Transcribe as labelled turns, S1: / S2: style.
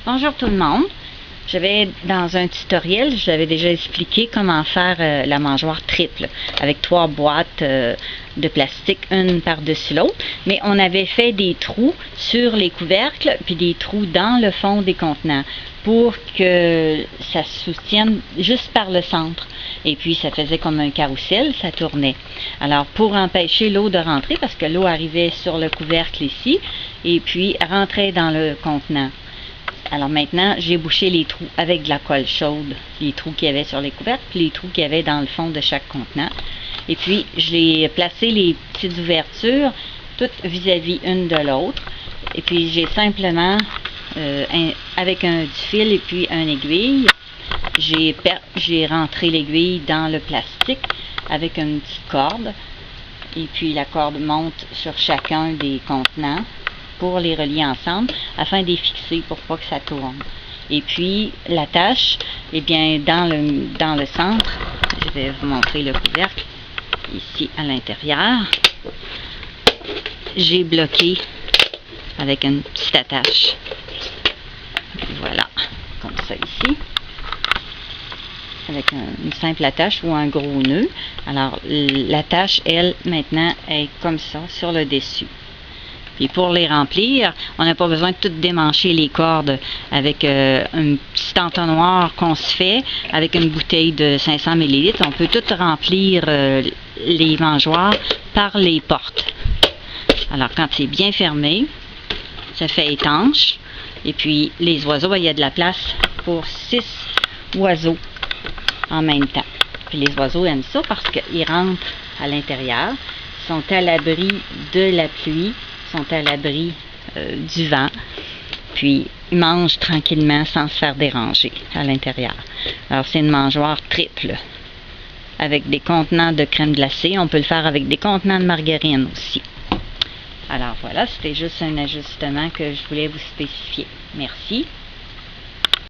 S1: Bonjour tout le monde. Dans un tutoriel, je vous avais déjà expliqué comment faire la mangeoire triple avec 3 boîtes de plastique, une par-dessus l'autre. Mais on avait fait des trous sur les couvercles puis des trous dans le fond des contenants pour que ça se soutienne juste par le centre. Et puis ça faisait comme un carrousel, ça tournait. Alors pour empêcher l'eau de rentrer, parce que l'eau arrivait sur le couvercle ici et puis rentrait dans le contenant. Alors maintenant, j'ai bouché les trous avec de la colle chaude, les trous qu'il y avait sur les couvercles, puis les trous qu'il y avait dans le fond de chaque contenant. Et puis, j'ai placé les petites ouvertures toutes vis-à-vis une de l'autre. Et puis, j'ai simplement, avec du fil et puis une aiguille, j'ai rentré l'aiguille dans le plastique avec une petite corde. Et puis, la corde monte sur chacun des contenants pour les relier ensemble afin de les fixer pour pas que ça tourne. Et puis l'attache, eh bien dans le centre, je vais vous montrer le couvercle ici à l'intérieur, j'ai bloqué avec une petite attache. Voilà, comme ça ici, avec une simple attache ou un gros nœud. Alors l'attache, elle, maintenant est comme ça sur le dessus. Puis pour les remplir, on n'a pas besoin de tout démancher les cordes avec un petit entonnoir qu'on se fait avec une bouteille de 500 ml. On peut tout remplir les mangeoires par les portes. Alors quand c'est bien fermé, ça fait étanche. Et puis les oiseaux, il y a de la place pour 6 oiseaux en même temps. Puis les oiseaux aiment ça parce qu'ils rentrent à l'intérieur, sont à l'abri de la pluie, sont à l'abri du vent, puis ils mangent tranquillement sans se faire déranger à l'intérieur. Alors c'est une mangeoire triple avec des contenants de crème glacée. On peut le faire avec des contenants de margarine aussi. Alors voilà, c'était juste un ajustement que je voulais vous spécifier. Merci.